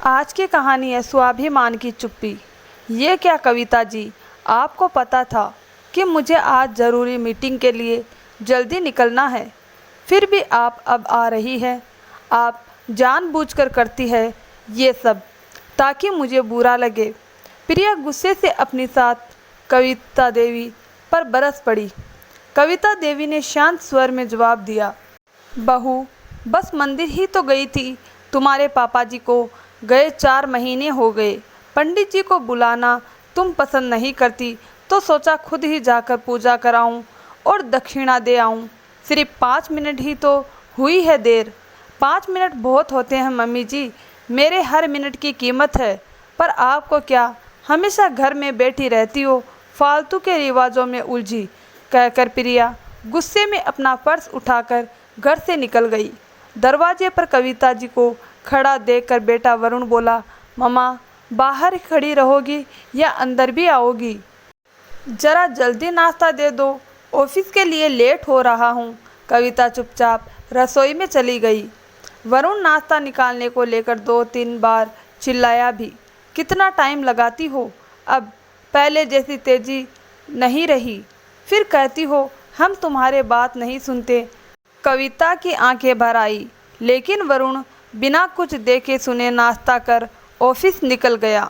आज की कहानी है स्वाभिमान की चुप्पी। ये क्या कविता जी, आपको पता था कि मुझे आज ज़रूरी मीटिंग के लिए जल्दी निकलना है, फिर भी आप अब आ रही है। आप जानबूझकर करती है ये सब ताकि मुझे बुरा लगे। प्रिया गुस्से से अपनी साथ कविता देवी पर बरस पड़ी। कविता देवी ने शांत स्वर में जवाब दिया, बहू बस मंदिर ही तो गई थी। तुम्हारे पापा जी को गए 4 महीने हो गए। पंडित जी को बुलाना तुम पसंद नहीं करती तो सोचा खुद ही जाकर पूजा कराऊं और दक्षिणा दे आऊं। सिर्फ 5 मिनट ही तो हुई है देर। 5 मिनट बहुत होते हैं मम्मी जी, मेरे हर मिनट की कीमत है। पर आपको क्या, हमेशा घर में बैठी रहती हो, फालतू के रिवाजों में उलझी, कहकर प्रिया गुस्से में अपना पर्स उठाकर घर से निकल गई। दरवाजे पर कविता जी को खड़ा देखकर बेटा वरुण बोला, मम्मा बाहर खड़ी रहोगी या अंदर भी आओगी? जरा जल्दी नाश्ता दे दो, ऑफिस के लिए लेट हो रहा हूँ। कविता चुपचाप रसोई में चली गई। वरुण नाश्ता निकालने को लेकर 2-3 बार चिल्लाया भी, कितना टाइम लगाती हो, अब पहले जैसी तेजी नहीं रही। फिर कहती हो हम तुम्हारे बात नहीं सुनते। कविता की आंखें भर आई, लेकिन वरुण बिना कुछ देखे सुने नाश्ता कर ऑफिस निकल गया।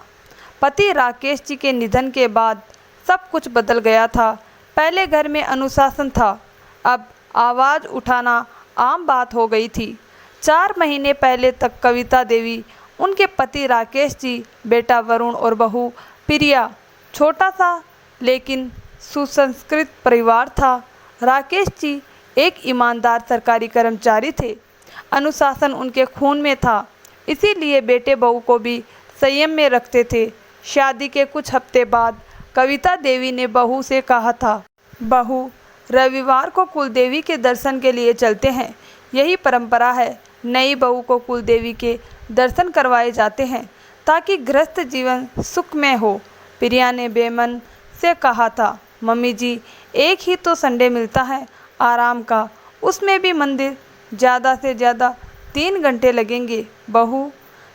पति राकेश जी के निधन के बाद सब कुछ बदल गया था। पहले घर में अनुशासन था, अब आवाज़ उठाना आम बात हो गई थी। 4 महीने पहले तक कविता देवी, उनके पति राकेश जी, बेटा वरुण और बहू प्रिया, छोटा सा लेकिन सुसंस्कृत परिवार था। राकेश जी एक ईमानदार सरकारी कर्मचारी थे। अनुशासन उनके खून में था, इसीलिए बेटे बहू को भी संयम में रखते थे। शादी के कुछ हफ्ते बाद कविता देवी ने बहू से कहा था, बहू रविवार को कुलदेवी के दर्शन के लिए चलते हैं, यही परंपरा है। नई बहू को कुलदेवी के दर्शन करवाए जाते हैं ताकि गृहस्थ जीवन सुखमय हो। प्रिया ने बेमन से कहा था, मम्मी जी एक ही तो संडे मिलता है आराम का, उसमें भी मंदिर ज़्यादा से ज़्यादा 3 घंटे लगेंगे। बहू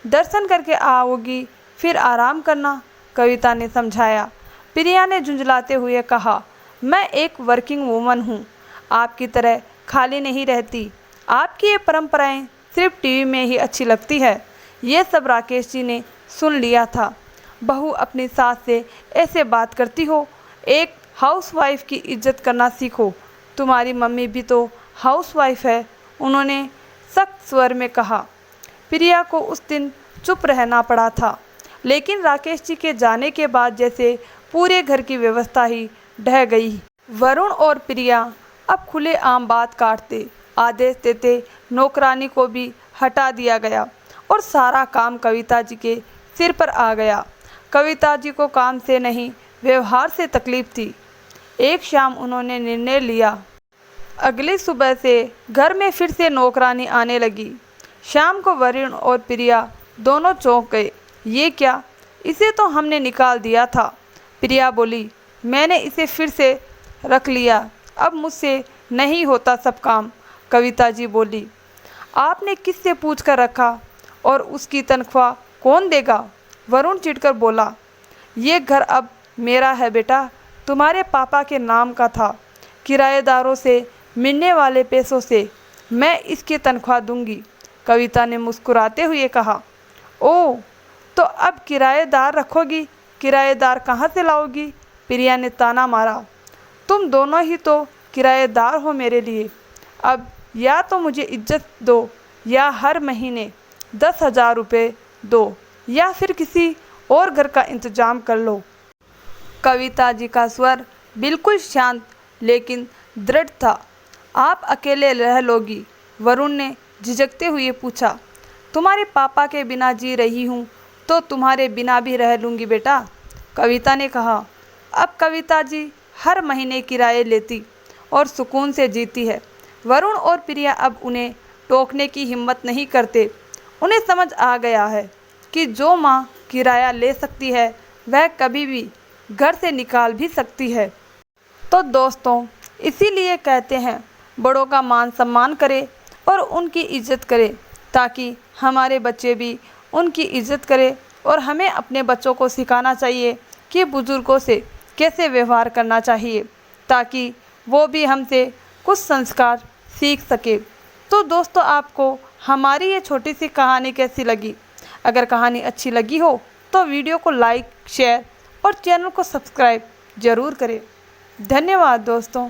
दर्शन करके आओगी फिर आराम करना, कविता ने समझाया। प्रिया ने झुंझलाते हुए कहा, मैं एक वर्किंग वूमन हूँ, आपकी तरह खाली नहीं रहती। आपकी ये परंपराएं सिर्फ टीवी में ही अच्छी लगती है। ये सब राकेश जी ने सुन लिया था। बहू अपनी सास से ऐसे बात करती हो, एक हाउसवाइफ की इज्जत करना सीखो। तुम्हारी मम्मी भी तो हाउसवाइफ है, उन्होंने सख्त स्वर में कहा। प्रिया को उस दिन चुप रहना पड़ा था, लेकिन राकेश जी के जाने के बाद जैसे पूरे घर की व्यवस्था ही ढह गई। वरुण और प्रिया अब खुले आम बात काटते, आदेश देते। नौकरानी को भी हटा दिया गया और सारा काम कविता जी के सिर पर आ गया। कविता जी को काम से नहीं, व्यवहार से तकलीफ थी। एक शाम उन्होंने निर्णय लिया, अगली सुबह से घर में फिर से नौकरानी आने लगी। शाम को वरुण और प्रिया दोनों चौंक गए, ये क्या, इसे तो हमने निकाल दिया था। प्रिया बोली, मैंने इसे फिर से रख लिया, अब मुझसे नहीं होता सब काम। कविता जी बोली, आपने किससे पूछ कर रखा और उसकी तनख्वाह कौन देगा? वरुण चिढ़कर बोला, ये घर अब मेरा है बेटा, तुम्हारे पापा के नाम का था। किराएदारों से मिलने वाले पैसों से मैं इसकी तनख्वाह दूंगी। कविता ने मुस्कुराते हुए कहा, ओह तो अब किराएदार रखोगी? किराएदार कहाँ से लाओगी? प्रिया ने ताना मारा, तुम दोनों ही तो किराएदार हो मेरे लिए। अब या तो मुझे इज्जत दो या हर महीने 10,000 रुपये दो, या फिर किसी और घर का इंतजाम कर लो। कविता जी का स्वर बिल्कुल शांत लेकिन दृढ़ था। आप अकेले रह लोगी? वरुण ने झिझकते हुए पूछा। तुम्हारे पापा के बिना जी रही हूँ तो तुम्हारे बिना भी रह लूँगी बेटा, कविता ने कहा। अब कविता जी हर महीने किराए लेती और सुकून से जीती है। वरुण और प्रिया अब उन्हें टोकने की हिम्मत नहीं करते। उन्हें समझ आ गया है कि जो माँ किराया ले सकती है वह कभी भी घर से निकाल भी सकती है। तो दोस्तों, इसीलिए कहते हैं बड़ों का मान सम्मान करें और उनकी इज्जत करें, ताकि हमारे बच्चे भी उनकी इज्जत करें और हमें अपने बच्चों को सिखाना चाहिए कि बुज़ुर्गों से कैसे व्यवहार करना चाहिए, ताकि वो भी हमसे कुछ संस्कार सीख सके। तो दोस्तों, आपको हमारी ये छोटी सी कहानी कैसी लगी? अगर कहानी अच्छी लगी हो तो वीडियो को लाइक, शेयर और चैनल को सब्सक्राइब ज़रूर करें। धन्यवाद दोस्तों।